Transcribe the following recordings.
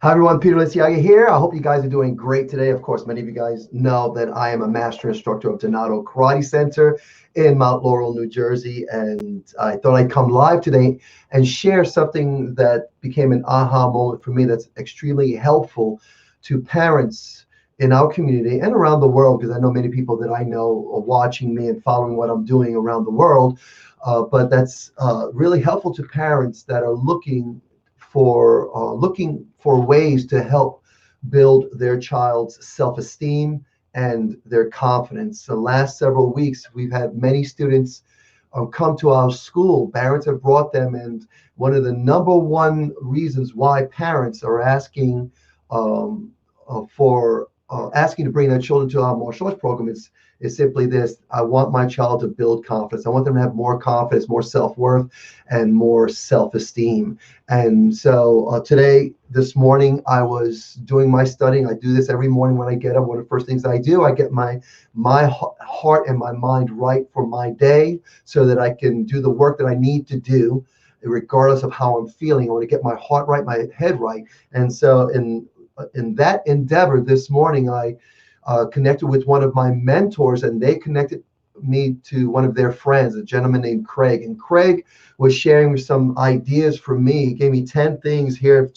Hi everyone, Peter Liciaga here. I hope you guys are doing great today. Of course, many of you guys know that I am a master instructor of Donato Karate Center in Mount Laurel, New Jersey, and I thought I'd come live today and share something that became an aha moment for me that's extremely helpful to parents in our community and around the world, because I know many people that I know are watching me and following what I'm doing around the world. But that's really helpful to parents that are looking for ways to help build their child's self-esteem and their confidence. The last several weeks, we've had many students come to our school. Parents have brought them, and one of the number one reasons why parents are asking to bring their children to our martial arts program is simply this: I want my child to build confidence. I want them to have more confidence, more self-worth, and more self-esteem. And so this morning, I was doing my studying. I do this every morning when I get up. One of the first things I do, I get my heart and my mind right for my day so that I can do the work that I need to do, regardless of how I'm feeling. I want to get my heart right, my head right. And so in that endeavor this morning, I connected with one of my mentors, and they connected me to one of their friends, a gentleman named Craig. And Craig was sharing some ideas for me. He gave me 10 things here.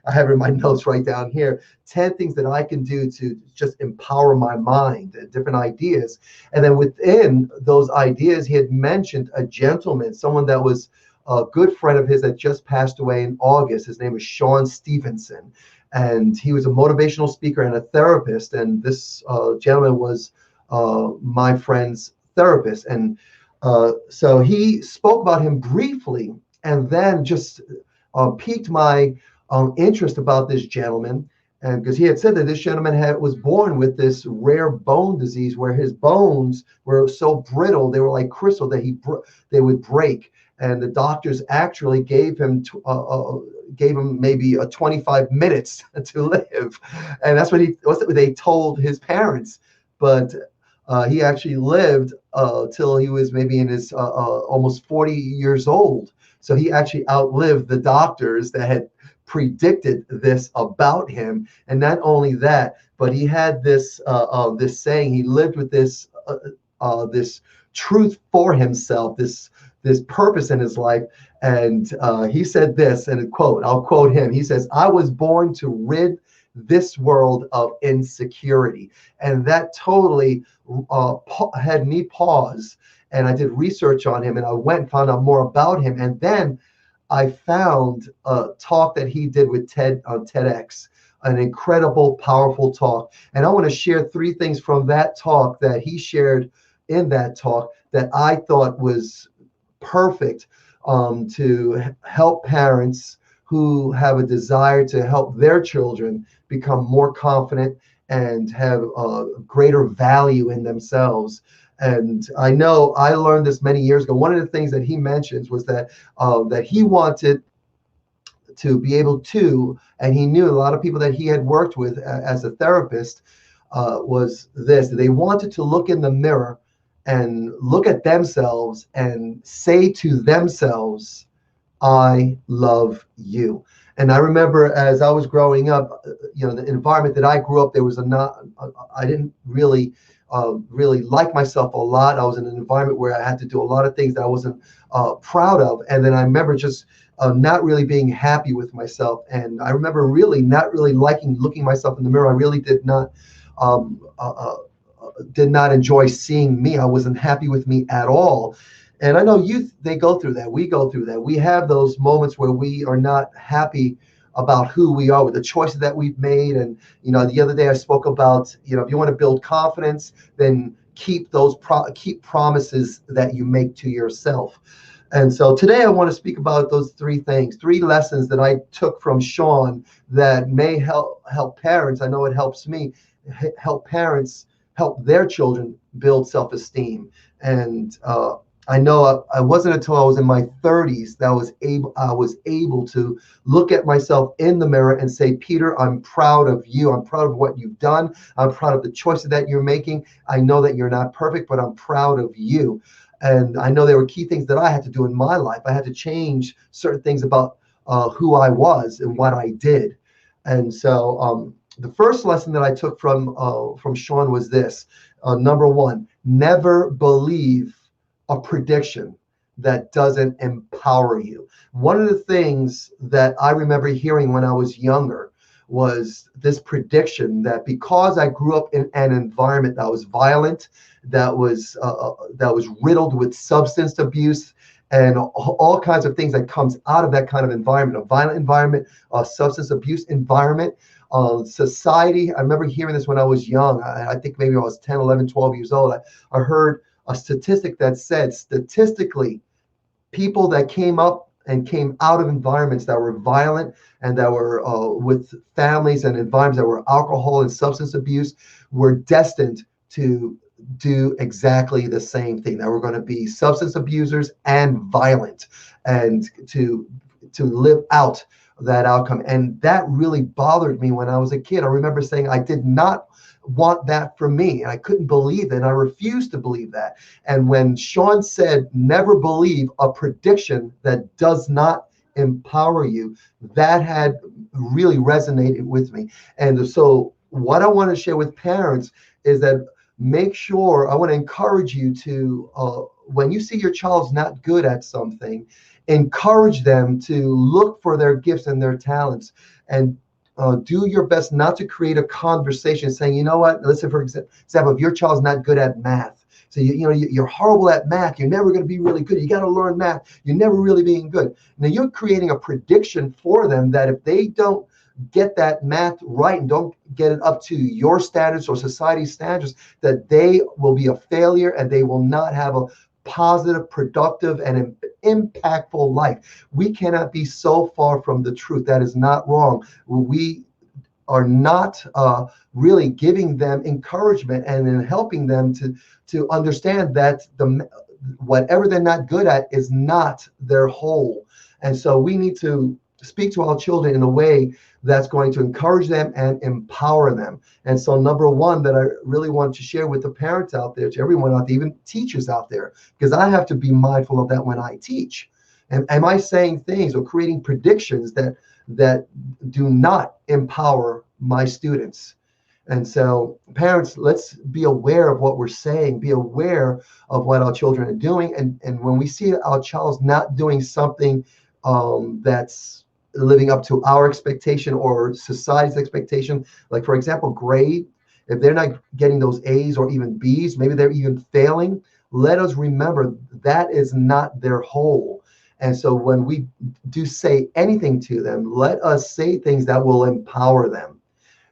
I have in my notes right down here, 10 things that I can do to just empower my mind, different ideas. And then within those ideas, he had mentioned a gentleman, someone that was a good friend of his that just passed away in August. His name was Stephenson. And he was a motivational speaker and a therapist. And this gentleman was my friend's therapist. And so he spoke about him briefly, and then just piqued my interest about this gentleman. And because he had said that this gentleman was born with this rare bone disease where his bones were so brittle, they were like crystal, that they would break. And the doctors actually gave him maybe 25 minutes to live, and that's what they told his parents. But he actually lived till he was maybe in his almost 40 years old. So he actually outlived the doctors that had predicted this about him. And not only that, but he had this saying. He lived with this truth for himself, this purpose in his life. And he said this, and I'll quote him. He says, "I was born to rid this world of insecurity." And that totally had me pause. And I did research on him, and I went and found out more about him. And then I found a talk that he did with TED on TEDx, an incredible, powerful talk. And I want to share 3 things from that talk that he shared in that talk that I thought was perfect to help parents who have a desire to help their children become more confident and have greater value in themselves. And I know I learned this many years ago. One of the things that he mentions was that he wanted to be able to, and he knew a lot of people that he had worked with as a therapist, was this: they wanted to look in the mirror and look at themselves and say to themselves, "I love you." And I remember as I was growing up, the environment that I grew up, I didn't really like myself a lot. I was in an environment where I had to do a lot of things that I wasn't proud of. And then I remember just not really being happy with myself. And I remember really not really liking looking myself in the mirror. I really did not enjoy seeing me. I wasn't happy with me at all. And I know youth, they go through that. We go through that. We have those moments where we are not happy about who we are with the choices that we've made. And, the other day I spoke about, if you want to build confidence, then keep promises that you make to yourself. And so today I want to speak about those 3 things, 3 lessons that I took from Sean that may help parents. I know it helps me help parents help their children build self-esteem. And I know I wasn't until I was in my 30s that I was able to look at myself in the mirror and say, "Peter, I'm proud of you. I'm proud of what you've done. I'm proud of the choices that you're making. I know that you're not perfect, but I'm proud of you." And I know there were key things that I had to do in my life. I had to change certain things about who I was and what I did. And so the first lesson that I took from Sean was this. Number one, never believe a prediction that doesn't empower you. One of the things that I remember hearing when I was younger was this prediction that because I grew up in an environment that was violent, that was riddled with substance abuse and all kinds of things that comes out of that kind of environment, a violent environment, a substance abuse environment, society. I remember hearing this when I was young. I think maybe I was 10, 11, 12 years old. I heard a statistic that said statistically, people that came up and came out of environments that were violent and that were with families and environments that were alcohol and substance abuse were destined to do exactly the same thing. That we're going to be substance abusers and violent, and to live out that outcome. And that really bothered me when I was a kid. I remember saying I did not want that for me. And I couldn't believe it. And I refused to believe that. And when Sean said, never believe a prediction that does not empower you, that had really resonated with me. And so what I want to share with parents is that make sure, I want to encourage you to, when you see your child's not good at something, encourage them to look for their gifts and their talents, and do your best not to create a conversation saying, you know what, listen, for example, if your child's not good at math, so you're horrible at math, you're never going to be really good, you got to learn math, you're never really being good. Now you're creating a prediction for them that if they don't get that math right and don't get it up to your standards or society's standards, that they will be a failure and they will not have a positive, productive, and impactful life. We cannot be so far from the truth. That is not wrong. We are not really giving them encouragement and then helping them to understand that whatever they're not good at is not their whole. And so we need to speak to our children in a way that's going to encourage them and empower them. And so number one that I really want to share with the parents out there, to everyone out there, even teachers out there, because I have to be mindful of that when I teach. And am I saying things or creating predictions that do not empower my students? And so parents, let's be aware of what we're saying, be aware of what our children are doing. And when we see our child's not doing something that's living up to our expectation or society's expectation, like for example, grade, if they're not getting those A's or even B's, maybe they're even failing, let us remember that is not their whole. And so when we do say anything to them, let us say things that will empower them.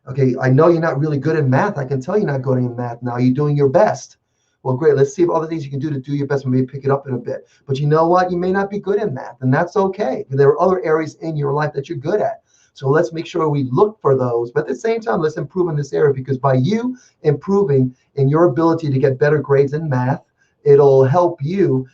Okay, I know you're not really good in math. I can tell you're not good in math now. You're doing your best. Well, great. Let's see if other things you can do to do your best and maybe pick it up in a bit. But you know what? You may not be good in math, and that's okay. There are other areas in your life that you're good at. So let's make sure we look for those. But at the same time, let's improve in this area, because by you improving in your ability to get better grades in math, it'll help you,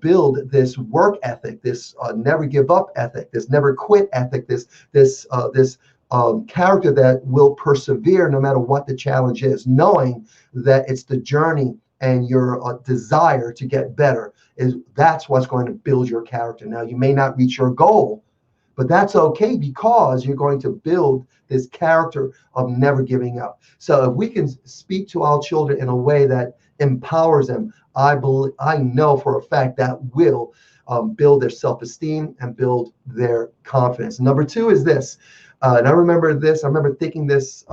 build this work ethic, this never give up ethic, this never quit ethic, this character that will persevere no matter what the challenge is, knowing that it's the journey and your desire to get better that's what's going to build your character. Now, you may not reach your goal, but that's okay, because you're going to build this character of never giving up. So if we can speak to our children in a way that empowers them, I know for a fact that will build their self-esteem and build their confidence. Number two is this, and I remember thinking this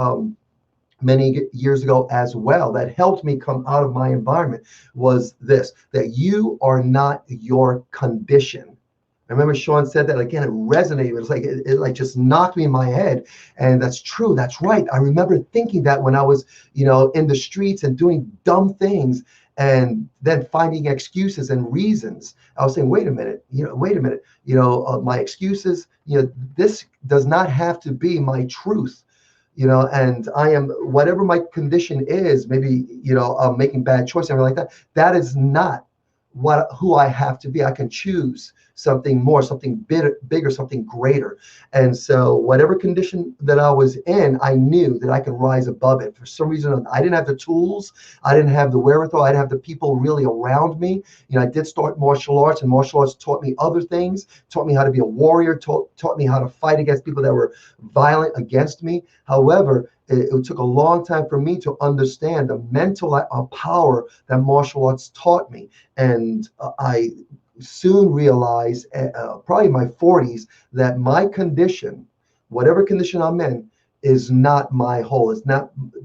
many years ago as well, that helped me come out of my environment, was this, that you are not your condition. I remember Sean said that again, it resonated. It was like, it like just knocked me in my head. And that's true. That's right. I remember thinking that when I was, in the streets and doing dumb things and then finding excuses and reasons. I was saying, wait a minute, my excuses, this does not have to be my truth. And I am, whatever my condition is, maybe, I'm making bad choices, something like that. That is not who I have to be. I can choose something more, something bigger, something greater. And so whatever condition that I was in, I knew that I could rise above it. For some reason, I didn't have the tools, I didn't have the wherewithal, I didn't have the people really around me. I did start martial arts, and martial arts taught me other things, taught me how to be a warrior, taught me how to fight against people that were violent against me. However, it took a long time for me to understand the mental power that martial arts taught me. And I soon realized, probably in my 40s, that my condition, whatever condition I'm in, is not my whole.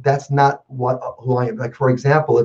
That's not who I am. Like, for example,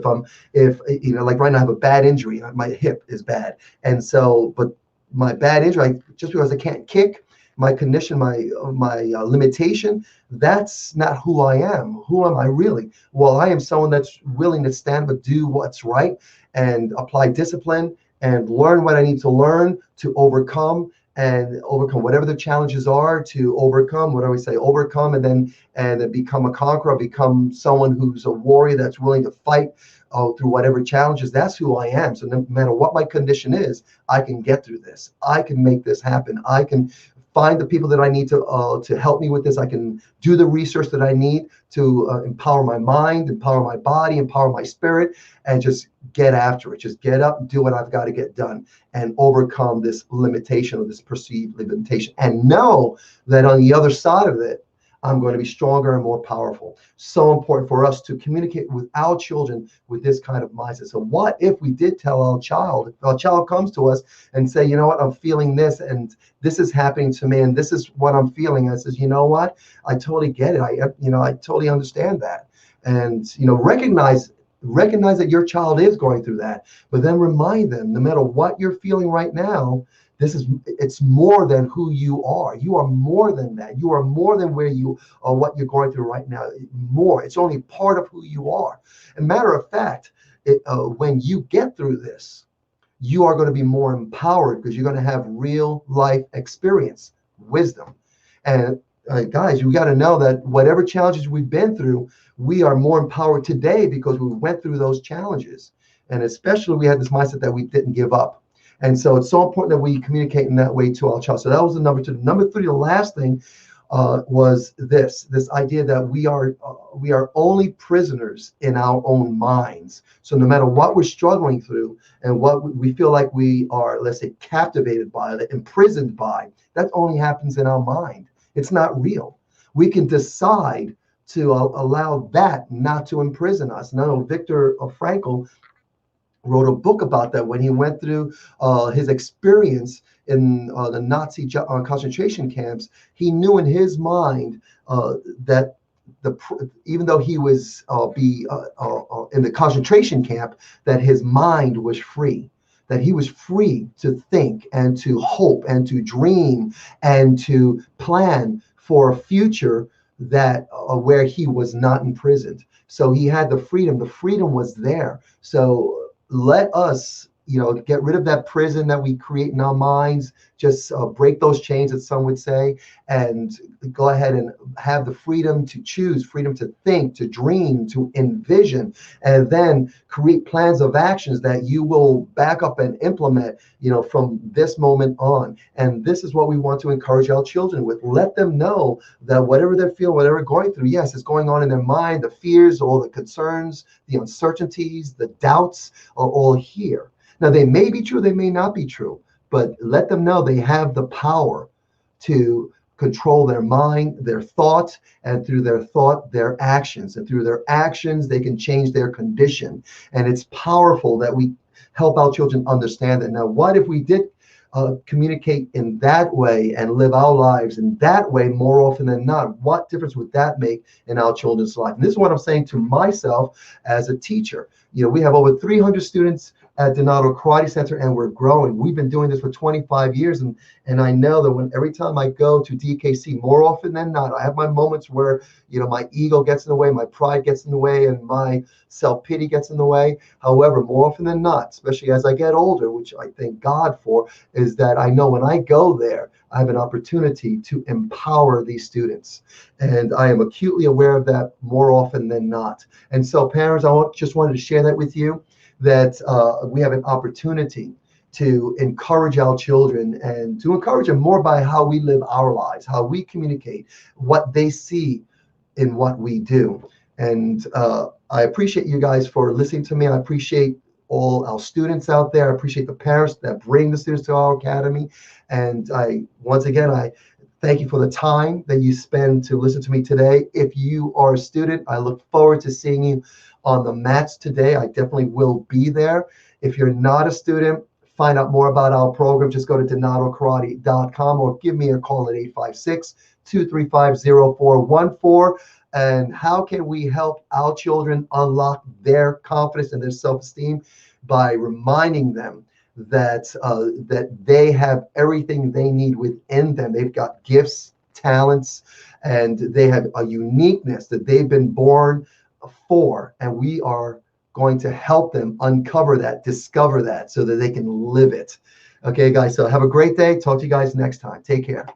if like right now I have a bad injury, my hip is bad. And so, but my bad injury, just because I can't kick, my condition, my limitation, that's not who I am. Who am I really? Well, I am someone that's willing to stand but do what's right and apply discipline and learn what I need to learn to overcome whatever the challenges are, to overcome, what do we say, overcome, and then become a conqueror, become someone who's a warrior that's willing to fight through whatever challenges. That's who I am. So no matter what my condition is, I can get through this. I can make this happen. I can find the people that I need to help me with this. I can do the research that I need to empower my mind, empower my body, empower my spirit, and just get after it. Just get up and do what I've got to get done and overcome this limitation or this perceived limitation. And know that on the other side of it, I'm going to be stronger and more powerful. So important for us to communicate with our children with this kind of mindset. So what if we did tell our child, if our child comes to us and say, you know what, I'm feeling this and this is happening to me and this is what I'm feeling. I says, you know what, I totally get it. I totally understand that. And, recognize that your child is going through that, but then remind them, no matter what you're feeling right now, it's more than who you are. You are more than that. You are more than where you are, what you're going through right now. More. It's only part of who you are. And matter of fact, when you get through this, you are going to be more empowered because you're going to have real life experience, wisdom. And guys, you got to know that whatever challenges we've been through, we are more empowered today because we went through those challenges. And especially we had this mindset that we didn't give up. And so it's so important that we communicate in that way to our child. So that was the number 2. Number 3, the last thing was this idea that we are only prisoners in our own minds. So no matter what we're struggling through and what we feel like we are, let's say, captivated by, imprisoned by, that only happens in our mind. It's not real. We can decide to allow that not to imprison us. Now, Viktor Frankl wrote a book about that when he went through his experience in the Nazi concentration camps. He knew in his mind that even though he was in the concentration camp, that his mind was free, that he was free to think and to hope and to dream and to plan for a future that where he was not imprisoned. So he had the freedom. The freedom was there. So let us, get rid of that prison that we create in our minds, just break those chains, as some would say, and go ahead and have the freedom to choose, freedom to think, to dream, to envision, and then create plans of actions that you will back up and implement, from this moment on. And this is what we want to encourage our children with. Let them know that whatever they're feeling, whatever they're going through, yes, it's going on in their mind, the fears, all the concerns, the uncertainties, the doubts are all here. Now, they may be true, they may not be true, but let them know they have the power to control their mind, their thoughts, and through their thought, their actions. And through their actions, they can change their condition. And it's powerful that we help our children understand that. Now, what if we did communicate in that way and live our lives in that way more often than not? What difference would that make in our children's life? And this is what I'm saying to myself as a teacher. We have over 300 students at Donato Karate Center, and we're growing. We've been doing this for 25 years, and I know that every time I go to DKC, more often than not, I have my moments where my ego gets in the way, my pride gets in the way, and my self-pity gets in the way. However, more often than not, especially as I get older, which I thank God for, is that I know when I go there, I have an opportunity to empower these students. And I am acutely aware of that more often than not. And so parents, just wanted to share that with you, that we have an opportunity to encourage our children and to encourage them more by how we live our lives, how we communicate, what they see in what we do. And I appreciate you guys for listening to me. I appreciate all our students out there. I appreciate the parents that bring the students to our academy. And once again, I thank you for the time that you spend to listen to me today. If you are a student, I look forward to seeing you on the mats today. I definitely will be there. If you're not a student, find out more about our program. Just go to donatokarate.com or give me a call at 856-235-0414. And how can we help our children unlock their confidence and their self-esteem? By reminding them that they have everything they need within them. They've got gifts, talents, and they have a uniqueness that they've been born for. And we are going to help them uncover that, discover that, so that they can live it. Okay, guys, so have a great day. Talk to you guys next time. Take care.